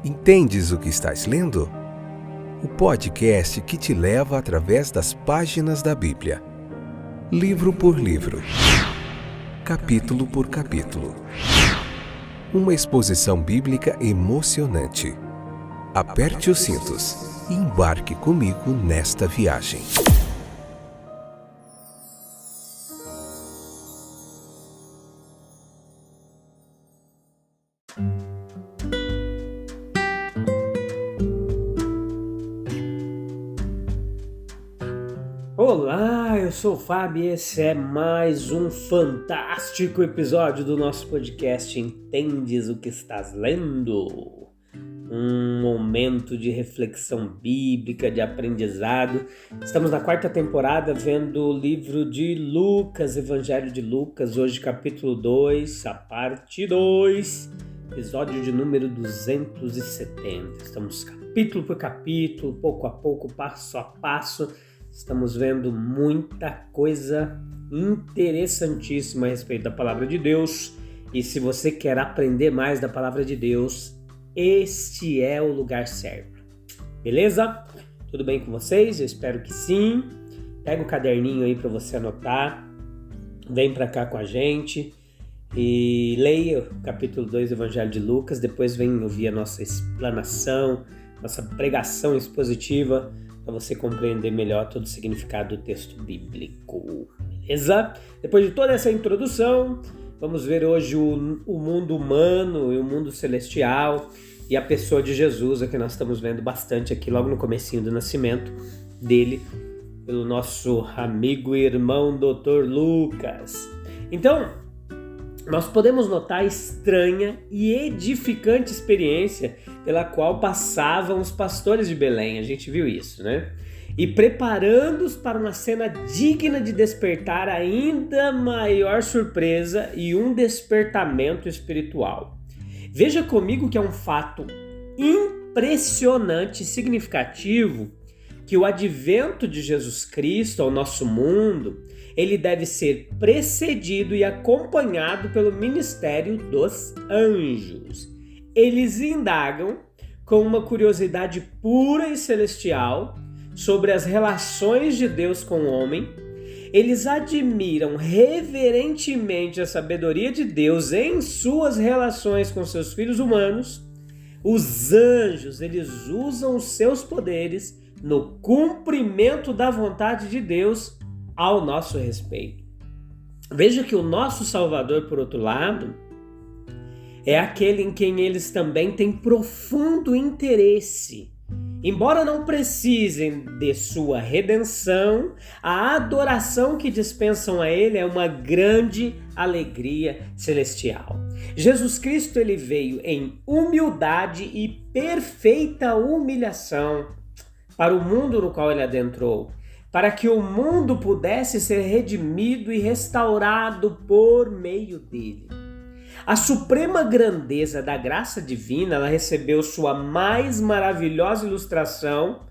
Entendes o que estás lendo? O podcast que te leva através das páginas da Bíblia, livro por livro, capítulo por capítulo. Uma exposição bíblica emocionante. Aperte os cintos e embarque comigo nesta viagem. Olá, eu sou o Fábio e esse é mais um fantástico episódio do nosso podcast Entendes o que estás lendo? Um momento de reflexão bíblica, de aprendizado. Estamos na 4ª temporada vendo o livro de Lucas, Evangelho de Lucas, hoje capítulo 2, a parte 2, episódio de número 270. Estamos capítulo por capítulo, pouco a pouco, passo a passo. Estamos vendo muita coisa interessantíssima a respeito da Palavra de Deus. E se você quer aprender mais da Palavra de Deus, este é o lugar certo. Beleza? Tudo bem com vocês? Eu espero que sim. Pega o caderninho aí para você anotar. Vem para cá com a gente e leia o capítulo 2 do Evangelho de Lucas. Depois vem ouvir a nossa explanação, nossa pregação expositiva, para você compreender melhor todo o significado do texto bíblico, beleza? Depois de toda essa introdução, vamos ver hoje o mundo humano e o mundo celestial e a pessoa de Jesus, a que nós estamos vendo bastante aqui logo no comecinho do nascimento dele, pelo nosso amigo e irmão Dr. Lucas. Então, nós podemos notar a estranha e edificante experiência pela qual passavam os pastores de Belém. A gente viu isso, né? E preparando-os para uma cena digna de despertar ainda maior surpresa e um despertamento espiritual. Veja comigo que é um fato impressionante e significativo que o advento de Jesus Cristo ao nosso mundo, ele deve ser precedido e acompanhado pelo ministério dos anjos. Eles indagam com uma curiosidade pura e celestial sobre as relações de Deus com o homem. Eles admiram reverentemente a sabedoria de Deus em suas relações com seus filhos humanos. Os anjos, eles usam os seus poderes no cumprimento da vontade de Deus ao nosso respeito. Veja que o nosso Salvador, por outro lado, é aquele em quem eles também têm profundo interesse. Embora não precisem de sua redenção, a adoração que dispensam a ele é uma grande alegria celestial. Jesus Cristo, ele veio em humildade e perfeita humilhação para o mundo no qual ele adentrou, para que o mundo pudesse ser redimido e restaurado por meio dele. A suprema grandeza da graça divina, ela recebeu sua mais maravilhosa ilustração,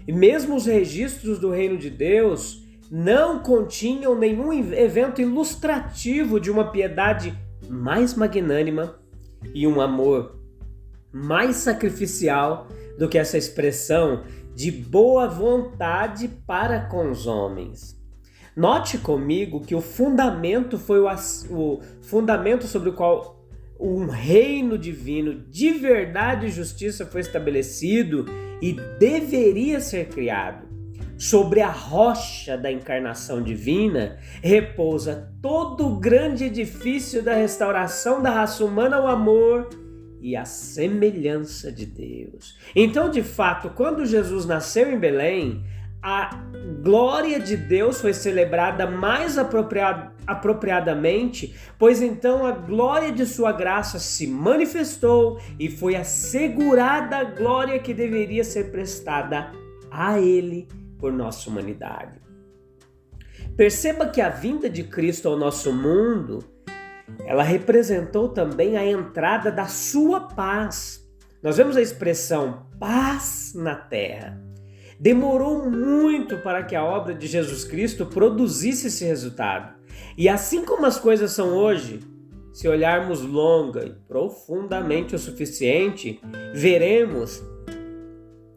e mesmo os registros do reino de Deus não continham nenhum evento ilustrativo de uma piedade mais magnânima e um amor mais sacrificial do que essa expressão de boa vontade para com os homens. Note comigo que o fundamento foi o fundamento sobre o qual um reino divino de verdade e justiça foi estabelecido e deveria ser criado. Sobre a rocha da encarnação divina repousa todo o grande edifício da restauração da raça humana ao amor e a semelhança de Deus. Então, de fato, quando Jesus nasceu em Belém, a glória de Deus foi celebrada mais apropriadamente, pois então a glória de sua graça se manifestou e foi assegurada a glória que deveria ser prestada a ele por nossa humanidade. Perceba que a vinda de Cristo ao nosso mundo, ela representou também a entrada da sua paz. Nós vemos a expressão paz na terra. Demorou muito para que a obra de Jesus Cristo produzisse esse resultado. E assim como as coisas são hoje, se olharmos longa e profundamente o suficiente, veremos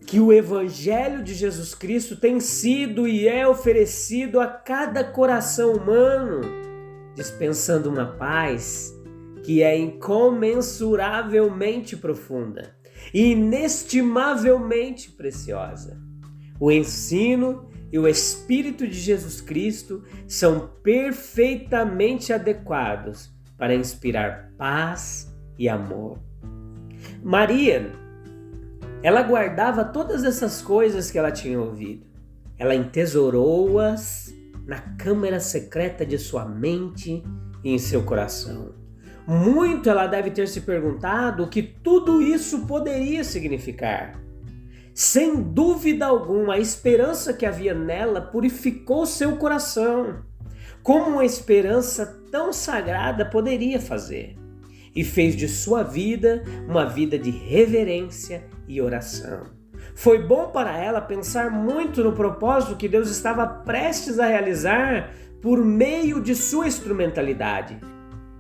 que o Evangelho de Jesus Cristo tem sido e é oferecido a cada coração humano, dispensando uma paz que é incomensuravelmente profunda e inestimavelmente preciosa. O ensino e o Espírito de Jesus Cristo são perfeitamente adequados para inspirar paz e amor. Maria, ela guardava todas essas coisas que ela tinha ouvido. Ela entesourou-as na câmara secreta de sua mente e em seu coração. Muito ela deve ter se perguntado o que tudo isso poderia significar. Sem dúvida alguma, a esperança que havia nela purificou seu coração, como uma esperança tão sagrada poderia fazer, e fez de sua vida uma vida de reverência e oração. Foi bom para ela pensar muito no propósito que Deus estava prestes a realizar por meio de sua instrumentalidade.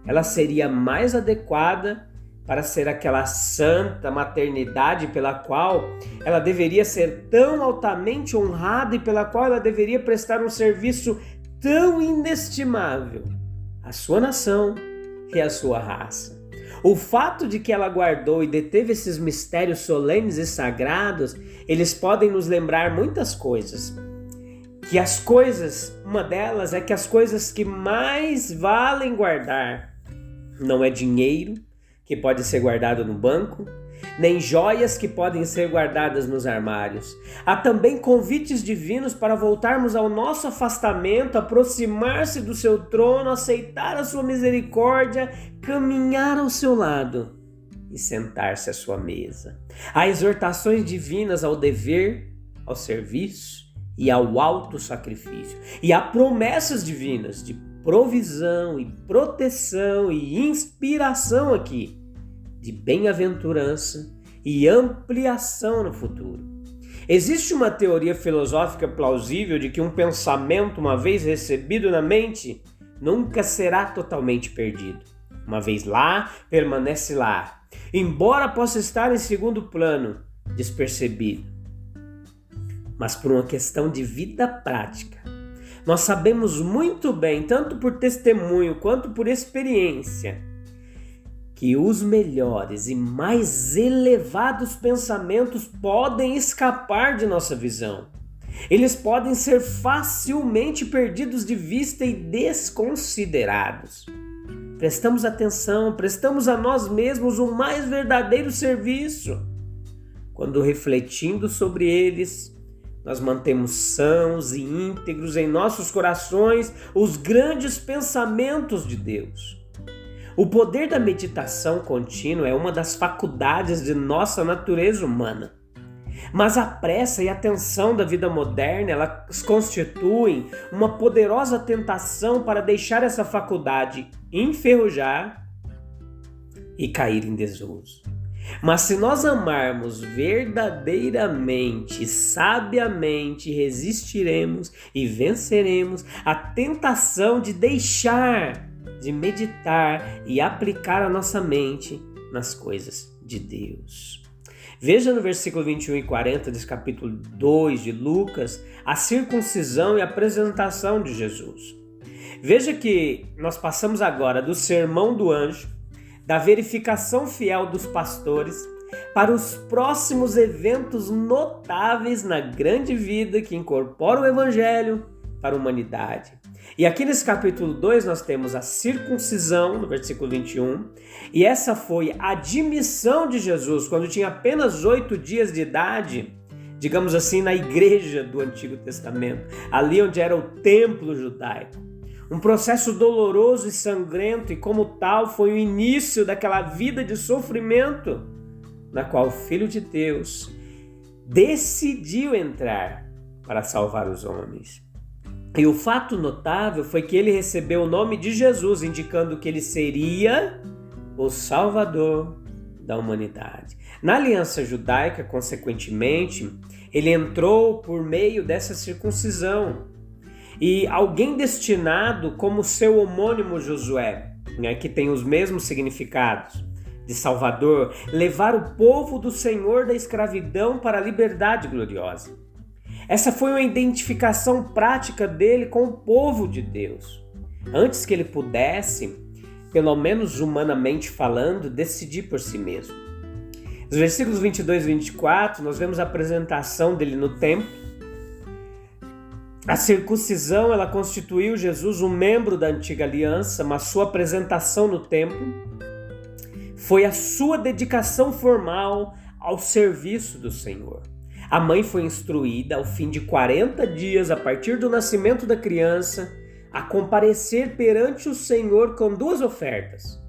Ela seria mais adequada para ser aquela santa maternidade pela qual ela deveria ser tão altamente honrada e pela qual ela deveria prestar um serviço tão inestimável à sua nação e à sua raça. O fato de que ela guardou e deteve esses mistérios solenes e sagrados, eles podem nos lembrar muitas coisas. Uma delas é que as coisas que mais valem guardar não é dinheiro, que pode ser guardado no banco, nem joias que podem ser guardadas nos armários. Há também convites divinos para voltarmos ao nosso afastamento, aproximar-se do seu trono, aceitar a sua misericórdia, caminhar ao seu lado e sentar-se à sua mesa. Há exortações divinas ao dever, ao serviço e ao auto-sacrifício. E há promessas divinas de provisão e proteção e inspiração aqui, de bem-aventurança e ampliação no futuro. Existe uma teoria filosófica plausível de que um pensamento, uma vez recebido na mente, nunca será totalmente perdido. Uma vez lá, permanece lá, embora possa estar em segundo plano, despercebido. Mas por uma questão de vida prática, nós sabemos muito bem, tanto por testemunho quanto por experiência, que os melhores e mais elevados pensamentos podem escapar de nossa visão. Eles podem ser facilmente perdidos de vista e desconsiderados. Prestamos atenção, prestamos a nós mesmos o mais verdadeiro serviço, quando refletindo sobre eles, nós mantemos sãos e íntegros em nossos corações os grandes pensamentos de Deus. O poder da meditação contínua é uma das faculdades de nossa natureza humana. Mas a pressa e a tensão da vida moderna, elas constituem uma poderosa tentação para deixar essa faculdade enferrujar e cair em desuso. Mas se nós amarmos verdadeiramente, sabiamente, resistiremos e venceremos a tentação de deixar de meditar e aplicar a nossa mente nas coisas de Deus. Veja no versículo 21 e 40 desse capítulo 2 de Lucas a circuncisão e a apresentação de Jesus. Veja que nós passamos agora do sermão do anjo, da verificação fiel dos pastores, para os próximos eventos notáveis na grande vida que incorpora o Evangelho para a humanidade. E aqui nesse capítulo 2 nós temos a circuncisão, no versículo 21, e essa foi a admissão de Jesus quando tinha apenas 8 dias de idade, digamos assim, na igreja do Antigo Testamento, ali onde era o templo judaico. Um processo doloroso e sangrento, e como tal foi o início daquela vida de sofrimento na qual o Filho de Deus decidiu entrar para salvar os homens. E o fato notável foi que ele recebeu o nome de Jesus, indicando que ele seria o Salvador da humanidade. Na aliança judaica, consequentemente, ele entrou por meio dessa circuncisão. E alguém destinado como seu homônimo Josué, né, que tem os mesmos significados de Salvador, levar o povo do Senhor da escravidão para a liberdade gloriosa. Essa foi uma identificação prática dele com o povo de Deus, antes que ele pudesse, pelo menos humanamente falando, decidir por si mesmo. Nos versículos 22 e 24, nós vemos a apresentação dele no templo. A circuncisão, ela constituiu Jesus um membro da antiga aliança, mas sua apresentação no templo foi a sua dedicação formal ao serviço do Senhor. A mãe foi instruída, ao fim de 40 dias, a partir do nascimento da criança, a comparecer perante o Senhor com duas ofertas.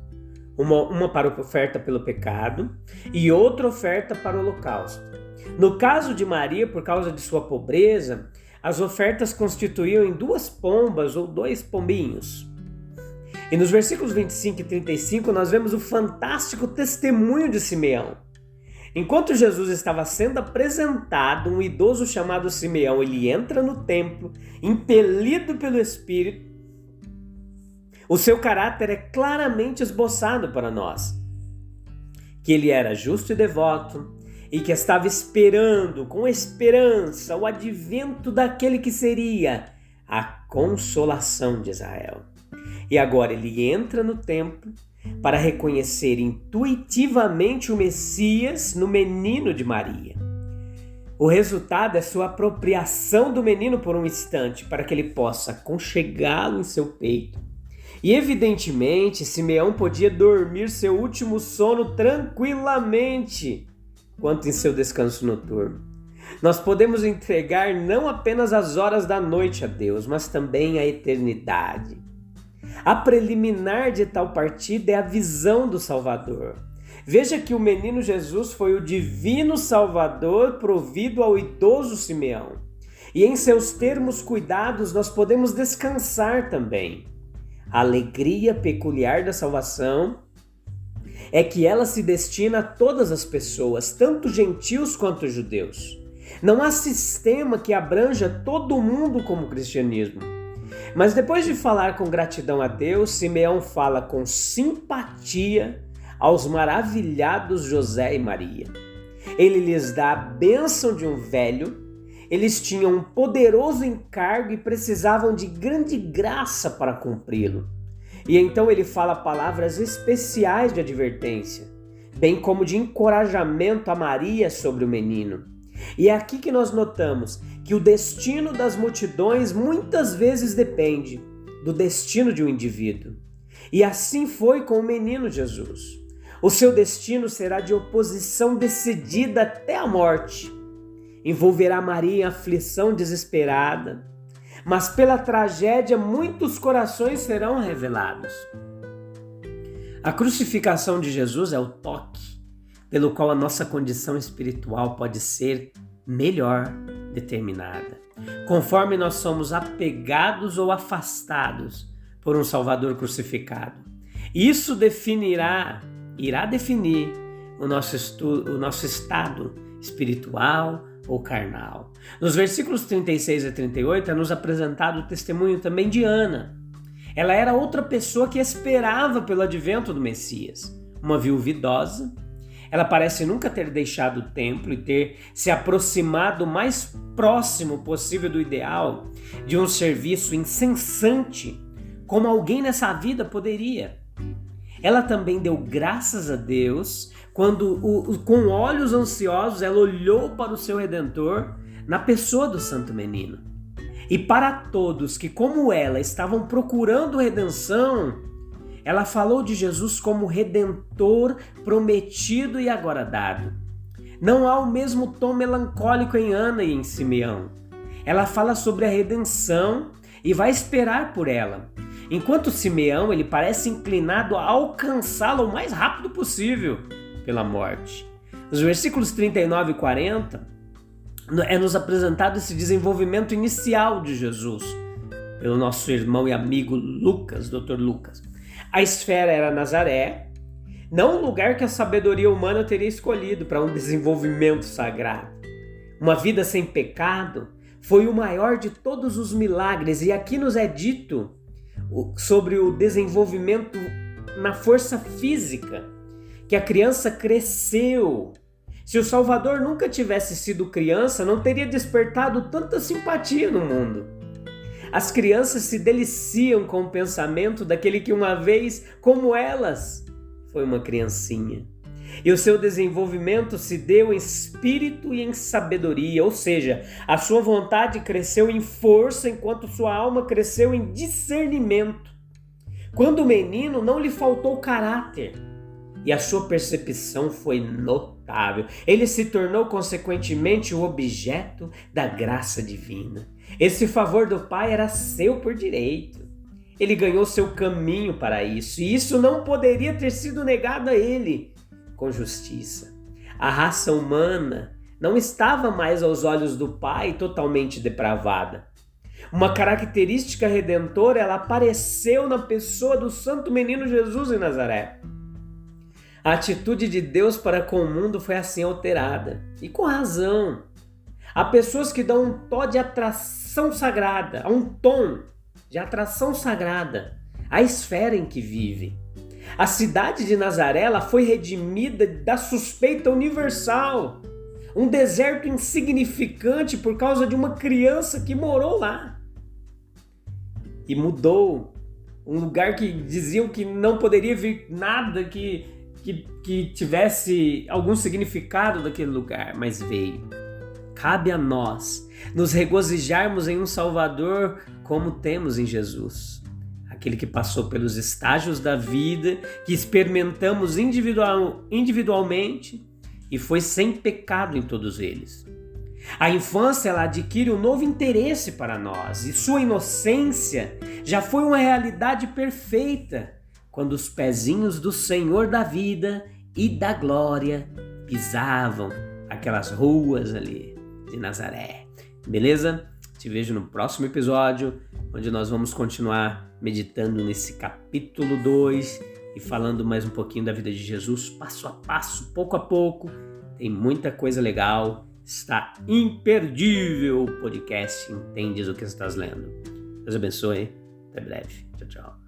Uma para a oferta pelo pecado e outra oferta para o holocausto. No caso de Maria, por causa de sua pobreza, as ofertas constituíam em 2 pombas ou 2 pombinhos. E nos versículos 25 e 35 nós vemos o fantástico testemunho de Simeão. Enquanto Jesus estava sendo apresentado, um idoso chamado Simeão, ele entra no templo, impelido pelo Espírito. O seu caráter é claramente esboçado para nós, que ele era justo e devoto e que estava esperando com esperança o advento daquele que seria a consolação de Israel. E agora ele entra no templo para reconhecer intuitivamente o Messias no menino de Maria. O resultado é sua apropriação do menino por um instante, para que ele possa conchegá-lo em seu peito. E evidentemente, Simeão podia dormir seu último sono tranquilamente, quanto em seu descanso noturno. Nós podemos entregar não apenas as horas da noite a Deus, mas também a eternidade. A preliminar de tal partida é a visão do Salvador. Veja que o menino Jesus foi o divino Salvador provido ao idoso Simeão. E em seus termos cuidados nós podemos descansar também. A alegria peculiar da salvação é que ela se destina a todas as pessoas, tanto gentios quanto judeus. Não há sistema que abranja todo mundo como o cristianismo. Mas depois de falar com gratidão a Deus, Simeão fala com simpatia aos maravilhados José e Maria. Ele lhes dá a bênção de um velho. Eles tinham um poderoso encargo e precisavam de grande graça para cumpri-lo. E então ele fala palavras especiais de advertência, bem como de encorajamento a Maria sobre o menino. E é aqui que nós notamos que o destino das multidões muitas vezes depende do destino de um indivíduo. E assim foi com o menino Jesus. O seu destino será de oposição decidida até a morte. Envolverá Maria em aflição desesperada, mas pela tragédia muitos corações serão revelados. A crucificação de Jesus é o toque pelo qual a nossa condição espiritual pode ser melhor determinada, conforme nós somos apegados ou afastados por um Salvador crucificado. Isso irá definir o nosso estado espiritual ou carnal. Nos versículos 36 a 38 é nos apresentado o testemunho também de Ana. Ela era outra pessoa que esperava pelo advento do Messias, uma viúva idosa. Ela parece nunca ter deixado o templo e ter se aproximado o mais próximo possível do ideal de um serviço incessante, como alguém nessa vida poderia. Ela também deu graças a Deus quando, com olhos ansiosos, ela olhou para o seu Redentor na pessoa do Santo Menino. E para todos que, como ela, estavam procurando redenção, ela falou de Jesus como Redentor prometido e agora dado. Não há o mesmo tom melancólico em Ana e em Simeão. Ela fala sobre a redenção e vai esperar por ela. Enquanto Simeão, ele parece inclinado a alcançá-la o mais rápido possível pela morte. Nos versículos 39 e 40, é nos apresentado esse desenvolvimento inicial de Jesus pelo nosso irmão e amigo Lucas, Dr. Lucas. A esfera era Nazaré, não um lugar que a sabedoria humana teria escolhido para um desenvolvimento sagrado. Uma vida sem pecado foi o maior de todos os milagres, e aqui nos é dito sobre o desenvolvimento na força física, que a criança cresceu. Se o Salvador nunca tivesse sido criança, não teria despertado tanta simpatia no mundo. As crianças se deliciam com o pensamento daquele que uma vez, como elas, foi uma criancinha. E o seu desenvolvimento se deu em espírito e em sabedoria, ou seja, a sua vontade cresceu em força enquanto sua alma cresceu em discernimento. Quando menino, não lhe faltou caráter e a sua percepção foi notável. Ele se tornou, consequentemente, o objeto da graça divina. Esse favor do Pai era seu por direito. Ele ganhou seu caminho para isso, e isso não poderia ter sido negado a ele com justiça. A raça humana não estava mais aos olhos do Pai totalmente depravada. Uma característica redentora, ela apareceu na pessoa do santo menino Jesus em Nazaré. A atitude de Deus para com o mundo foi assim alterada, e com razão. Há pessoas que dão um tom de atração sagrada, à esfera em que vive. A cidade de Nazaré, ela foi redimida da suspeita universal. Um deserto insignificante por causa de uma criança que morou lá. E mudou. Um lugar que diziam que não poderia vir nada que tivesse algum significado daquele lugar, mas veio. Cabe a nós nos regozijarmos em um Salvador como temos em Jesus. Aquele que passou pelos estágios da vida, que experimentamos individualmente e foi sem pecado em todos eles. A infância, ela adquire um novo interesse para nós e sua inocência já foi uma realidade perfeita quando os pezinhos do Senhor da vida e da glória pisavam aquelas ruas ali de Nazaré. Beleza? Te vejo no próximo episódio, onde nós vamos continuar meditando nesse capítulo 2 e falando mais um pouquinho da vida de Jesus, passo a passo, pouco a pouco. Tem muita coisa legal, está imperdível o podcast Entendes o que estás lendo. Deus abençoe, até breve. Tchau, tchau.